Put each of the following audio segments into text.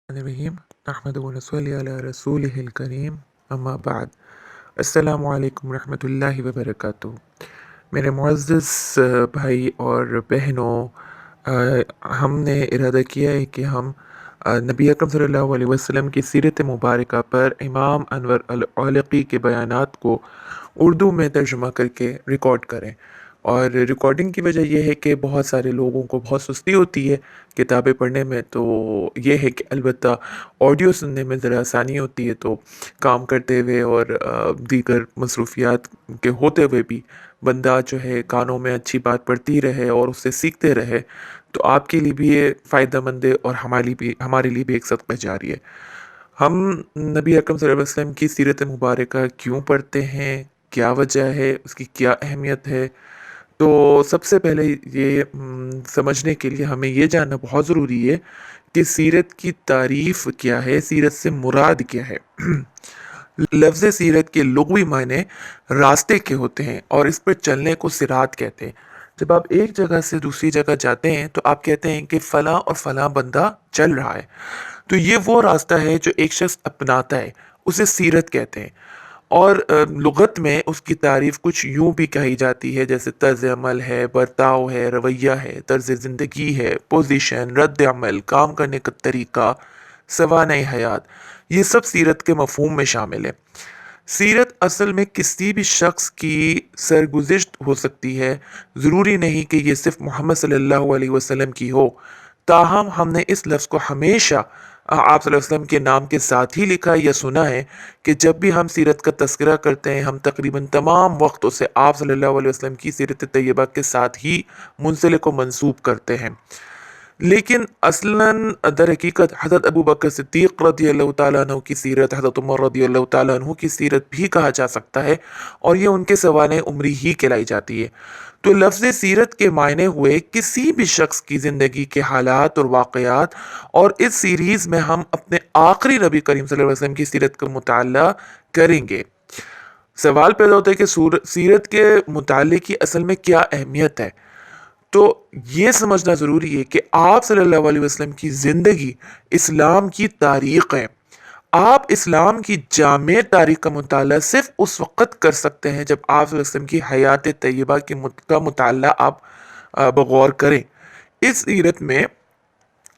الرحیم نحمدہ ونصلی علی رسولہ الکریم اما بعد السلام علیکم ورحمۃ اللہ وبرکاتہ۔ میرے معزز بھائی اور بہنوں، ہم نے ارادہ کیا ہے کہ ہم نبی اکرم صلی اللہ علیہ وسلم کی سیرت مبارکہ پر امام انور العلقی کے بیانات کو اردو میں ترجمہ کر کے ریکارڈ کریں۔ اور ریکارڈنگ کی وجہ یہ ہے کہ بہت سارے لوگوں کو بہت سستی ہوتی ہے کتابیں پڑھنے میں، تو یہ ہے کہ البتہ آڈیو سننے میں ذرا آسانی ہوتی ہے، تو کام کرتے ہوئے اور دیگر مصروفیات کے ہوتے ہوئے بھی بندہ جو ہے کانوں میں اچھی بات پڑھتی رہے اور اس سے سیکھتے رہے، تو آپ کے لیے بھی یہ فائدہ مند ہے اور ہمارے لیے بھی ایک صدقہ جاری ہے۔ ہم نبی اکرم صلی اللہ علیہ وسلم کی سیرت مبارکہ کیوں پڑھتے ہیں، کیا وجہ ہے، اس کی کیا اہمیت ہے؟ تو سب سے پہلے یہ سمجھنے کے لیے ہمیں یہ جاننا بہت ضروری ہے کہ سیرت کی تعریف کیا ہے، سیرت سے مراد کیا ہے۔ لفظ سیرت کے لغوی معنی راستے کے ہوتے ہیں اور اس پر چلنے کو سرات کہتے ہیں۔ جب آپ ایک جگہ سے دوسری جگہ جاتے ہیں تو آپ کہتے ہیں کہ فلاں اور فلاں بندہ چل رہا ہے، تو یہ وہ راستہ ہے جو ایک شخص اپناتا ہے، اسے سیرت کہتے ہیں۔ اور لغت میں اس کی تعریف کچھ یوں بھی کہی جاتی ہے جیسے طرز عمل ہے، برتاؤ ہے، رویہ ہے، طرز زندگی ہے، پوزیشن، رد عمل، کام کرنے کا طریقہ، سوانح حیات، یہ سب سیرت کے مفہوم میں شامل ہے۔ سیرت اصل میں کسی بھی شخص کی سرگزشت ہو سکتی ہے، ضروری نہیں کہ یہ صرف محمد صلی اللہ علیہ وسلم کی ہو۔ تاہم ہم نے اس لفظ کو ہمیشہ آپ صلی اللہ علیہ وسلم کے نام کے ساتھ ہی لکھا یا سنا ہے کہ جب بھی ہم سیرت کا تذکرہ کرتے ہیں، ہم تقریباً تمام وقت اسے آپ صلی اللہ علیہ وسلم کی سیرت طیبہ کے ساتھ ہی منسلک و منسوب کرتے ہیں۔ لیکن اصلاً در حقیقت حضرت ابو بکر صدیق رضی اللہ تعالیٰ عنہ کی سیرت، حضرت عمر رضی اللہ تعالیٰ عنہ کی سیرت بھی کہا جا سکتا ہے، اور یہ ان کے سوانح عمری ہی کہلائی جاتی ہے۔ تو لفظ سیرت کے معنی ہوئے کسی بھی شخص کی زندگی کے حالات اور واقعات، اور اس سیریز میں ہم اپنے آخری نبی کریم صلی اللہ علیہ وسلم کی سیرت کا مطالعہ کریں گے۔ سوال پیدا ہوتا ہے کہ سیرت کے مطالعے کی اصل میں کیا اہمیت ہے؟ تو یہ سمجھنا ضروری ہے کہ آپ صلی اللہ علیہ وسلم کی زندگی اسلام کی تاریخ ہے۔ آپ اسلام کی جامع تاریخ کا مطالعہ صرف اس وقت کر سکتے ہیں جب آپ صلی اللہ علیہ وسلم کی حیات طیبہ کا مطالعہ آپ بغور کریں۔ اس سیرت میں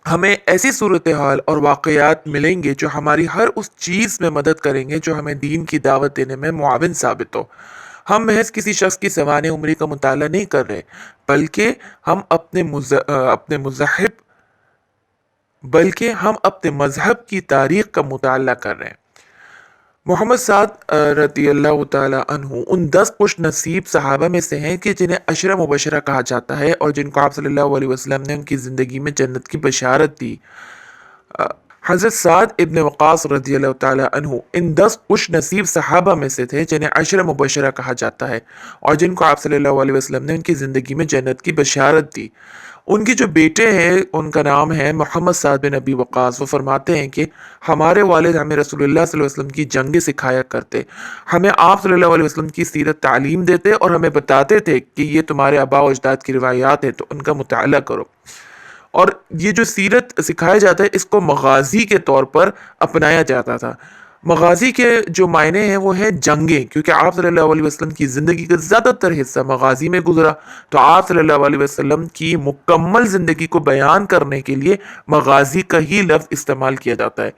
ہمیں ایسی صورتحال اور واقعات ملیں گے جو ہماری ہر اس چیز میں مدد کریں گے جو ہمیں دین کی دعوت دینے میں معاون ثابت ہو۔ ہم محض کسی شخص کی سوانح عمری کا مطالعہ نہیں کر رہے، بلکہ ہم اپنے مذہب کی تاریخ کا مطالعہ کر رہے ہیں۔ محمد سعد رضی اللہ تعالیٰ عنہ ان 10 خوش نصیب صحابہ میں سے ہیں کہ جنہیں عشرہ مبشرہ کہا جاتا ہے اور جن کو آپ صلی اللہ علیہ وسلم نے ان کی زندگی میں جنت کی بشارت دی۔ حضرت سعد ابن وقاص رضی اللہ تعالیٰ عنہ ان 10 خوش نصیب صحابہ میں سے تھے جنہیں عشرہ مبشرہ کہا جاتا ہے اور جن کو آپ صلی اللہ علیہ وسلم نے ان کی زندگی میں جنت کی بشارت دی۔ ان کے جو بیٹے ہیں ان کا نام ہے محمد سعد بن ابی وقاص۔ وہ فرماتے ہیں کہ ہمارے والد ہمیں رسول اللہ صلی اللہ علیہ وسلم کی جنگیں سکھایا کرتے، ہمیں آپ صلی اللہ علیہ وسلم کی سیرت تعلیم دیتے اور ہمیں بتاتے تھے کہ یہ تمہارے آباء و اجداد کی روایات ہیں تو ان کا مطالعہ کرو۔ اور یہ جو سیرت سکھایا جاتا ہے اس کو مغازی کے طور پر اپنایا جاتا تھا۔ مغازی کے جو معنی ہیں وہ ہیں جنگیں، کیونکہ آپ صلی اللہ علیہ وسلم کی زندگی کا زیادہ تر حصہ مغازی میں گزرا، تو آپ صلی اللہ علیہ وسلم کی مکمل زندگی کو بیان کرنے کے لیے مغازی کا ہی لفظ استعمال کیا جاتا ہے۔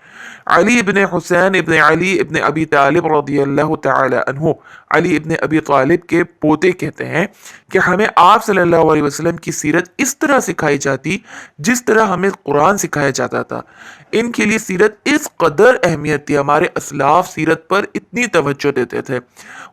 علی ابن حسین ابن علی ابن ابی طالب رضی اللہ تعالی عنہ، علی ابن ابی طالب کے پوتے کہتے ہیں کہ ہمیں آپ صلی اللہ علیہ وسلم کی سیرت اس طرح سکھائی جاتی جس طرح ہمیں قرآن سکھایا جاتا تھا۔ ان کے لیے سیرت اس قدر اہمیت تھی، ہمارے اسلاف سیرت پر اتنی توجہ دیتے تھے،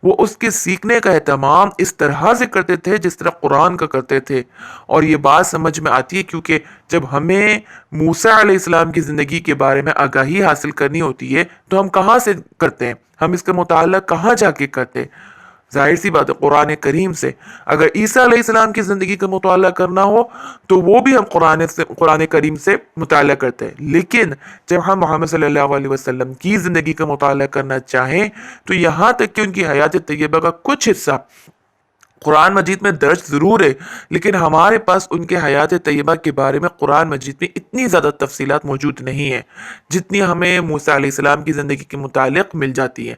وہ اس کے سیکھنے کا اہتمام اس طرح سے کرتے تھے جس طرح قرآن کا کرتے تھے۔ اور یہ بات سمجھ میں آتی ہے کیونکہ جب ہمیں موسیٰ علیہ السلام کی زندگی کے بارے میں آگاہی حاصل کرنی ہوتی ہے تو ہم کہاں سے کرتے ہیں؟ ہم اس کا مطالعہ کہاں جا کے کرتے ہیں؟ ظاہر سی بات ہے قرآن کریم سے۔ اگر عیسیٰ علیہ السلام کی زندگی کا مطالعہ کرنا ہو تو وہ بھی ہم قرآن کریم سے مطالعہ کرتے ہیں، لیکن جب ہم محمد صلی اللہ علیہ وسلم کی زندگی کا مطالعہ کرنا چاہیں تو یہاں تک کہ ان کی حیات طیبہ کا کچھ حصہ قرآن مجید میں درج ضرور ہے، لیکن ہمارے پاس ان کے حیات طیبہ کے بارے میں قرآن مجید میں اتنی زیادہ تفصیلات موجود نہیں ہیں جتنی ہمیں موسیٰ علیہ السلام کی زندگی کے متعلق مل جاتی ہیں۔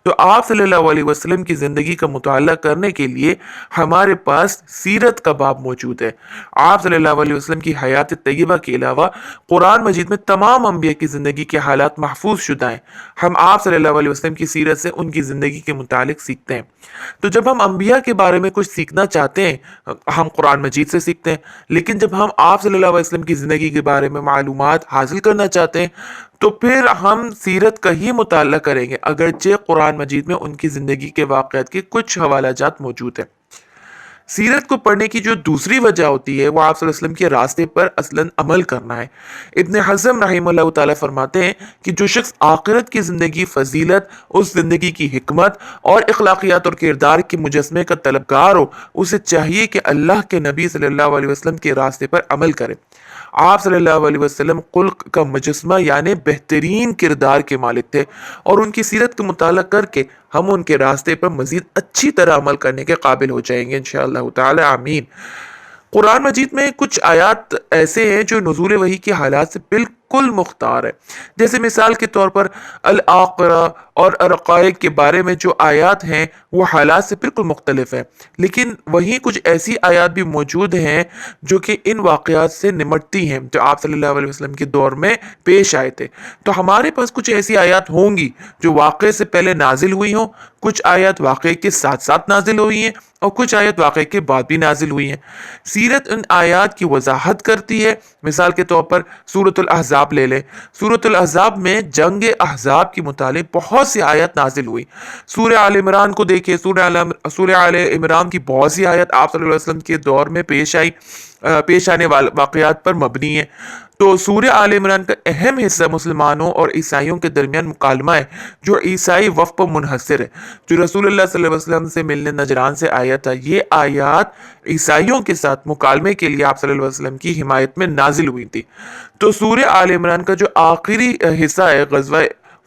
تو آپ صلی اللہ علیہ وسلم کی زندگی کا مطالعہ کرنے کے لیے ہمارے پاس سیرت کا باب موجود ہے۔ آپ صلی اللہ علیہ وسلم کی حیات طیبہ کے علاوہ قرآن مجید میں تمام انبیاء کی زندگی کے حالات محفوظ شدہ ہیں۔ ہم آپ صلی اللہ علیہ وسلم کی سیرت سے ان کی زندگی کے متعلق سیکھتے ہیں۔ تو جب ہم انبیاء کے بارے میں کچھ سیکھنا چاہتے ہیں ہم قرآن مجید سے سیکھتے ہیں، لیکن جب ہم آپ صلی اللہ علیہ وسلم کی زندگی کے بارے میں معلومات حاصل کرنا چاہتے ہیں تو پھر ہم سیرت کا ہی مطالعہ کریں گے، اگرچہ قرآن مجید میں ان کی زندگی کے واقعات کے کچھ حوالہ جات موجود ہیں۔ سیرت کو پڑھنے کی جو دوسری وجہ ہوتی ہے وہ آپ صلی اللہ علیہ وسلم کے راستے پر اصلاً عمل کرنا ہے۔ ابن حزم رحمہ اللہ تعالیٰ فرماتے ہیں کہ جو شخص آخرت کی زندگی، فضیلت، اس زندگی کی حکمت اور اخلاقیات اور کردار کے مجسمے کا طلبگار ہو، اسے چاہیے کہ اللہ کے نبی صلی اللہ علیہ وسلم کے راستے پر عمل کرے۔ آپ صلی اللہ علیہ وسلم خلق کا مجسمہ یعنی بہترین کردار کے مالک تھے، اور ان کی سیرت کا مطالعہ کر کے ہم ان کے راستے پر مزید اچھی طرح عمل کرنے کے قابل ہو جائیں گے انشاءاللہ تعالی، آمین۔ قرآن مجید میں کچھ آیات ایسے ہیں جو نزول وحی کے حالات سے بالکل مختار ہے، جیسے مثال کے طور پر الآخرہ اور رقائق کے بارے میں جو آیات ہیں وہ حالات سے بالکل مختلف ہیں، لیکن وہیں کچھ ایسی آیات بھی موجود ہیں جو کہ ان واقعات سے نمٹتی ہیں جو آپ صلی اللہ علیہ وسلم کے دور میں پیش آئے تھے۔ تو ہمارے پاس کچھ ایسی آیات ہوں گی جو واقعے سے پہلے نازل ہوئی ہوں، کچھ آیات واقعے کے ساتھ ساتھ نازل ہوئی ہیں، اور کچھ آیات واقعے کے بعد بھی نازل ہوئی ہیں۔ سیرت ان آیات کی وضاحت کرتی ہے۔ مثال کے طور پر سورۃ الاحزاب لے لیں۔ سورۃ الاحزاب میں جنگ احزاب کے متعلق بہت سی آیات نازل ہوئی۔ سورہ آل عمران کو دیکھیں، سورہ آل عمران کی بہت سی آیات آپ صلی اللہ علیہ وسلم کے دور میں پیش آنے والے واقعات پر مبنی ہے۔ تو سورہ آل عمران کا اہم حصہ مسلمانوں اور عیسائیوں کے درمیان مکالمہ ہے جو عیسائی وفد پر منحصر ہے، جو رسول اللہ صلی اللہ علیہ وسلم سے ملنے نجران سے آیا تھا۔ یہ آیات عیسائیوں کے ساتھ مکالمے کے لیے آپ صلی اللہ علیہ وسلم کی حمایت میں نازل ہوئی تھی۔ تو سورہ آل عمران کا جو آخری حصہ ہے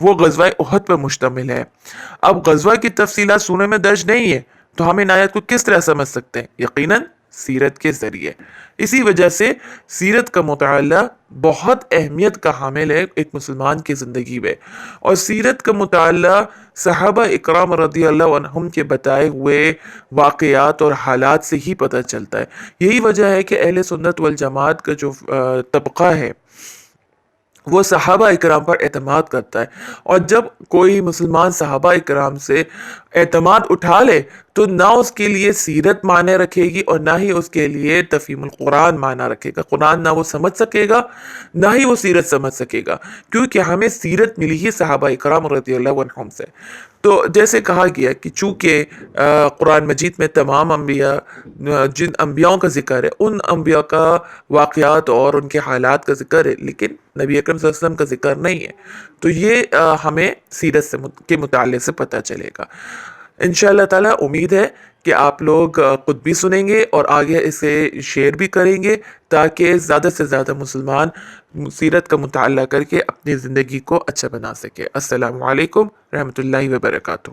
وہ غزوہ احد پر مشتمل ہے۔ اب غزوہ کی تفصیلات سورہ میں درج نہیں ہے، تو ہم ان آیات کو کس طرح سمجھ سکتے ہیں؟ یقیناً سیرت کے ذریعے۔ اسی وجہ سے سیرت کا مطالعہ بہت اہمیت کا حامل ہے ایک مسلمان کی زندگی میں، اور سیرت کا مطالعہ صحابہ اکرام رضی اللہ عنہم کے بتائے ہوئے واقعات اور حالات سے ہی پتہ چلتا ہے۔ یہی وجہ ہے کہ اہل سنت والجماعت کا جو طبقہ ہے وہ صحابہ اکرام پر اعتماد کرتا ہے، اور جب کوئی مسلمان صحابہ اکرام سے اعتماد اٹھا لے تو نہ اس کے لیے سیرت معنی رکھے گی اور نہ ہی اس کے لیے تفہیم القرآن معنی رکھے گا۔ قرآن نہ وہ سمجھ سکے گا نہ ہی وہ سیرت سمجھ سکے گا، کیونکہ ہمیں سیرت ملی ہی صحابہ اکرام رضی اللہ عنہم سے۔ تو جیسے کہا گیا کہ چونکہ قرآن مجید میں تمام انبیاء، جن انبیاءوں کا ذکر ہے ان انبیاء کا واقعات اور ان کے حالات کا ذکر ہے، لیکن نبی اکرم صلی اللہ علیہ وسلم کا ذکر نہیں ہے، تو یہ ہمیں سیرت کے مطالعے سے پتہ چلے گا۔ انشاءاللہ تعالی امید ہے کہ آپ لوگ خود بھی سنیں گے اور آگے اسے شیئر بھی کریں گے تاکہ زیادہ سے زیادہ مسلمان سیرت کا مطالعہ کر کے اپنی زندگی کو اچھا بنا سکے۔ السلام علیکم رحمۃ اللہ وبرکاتہ۔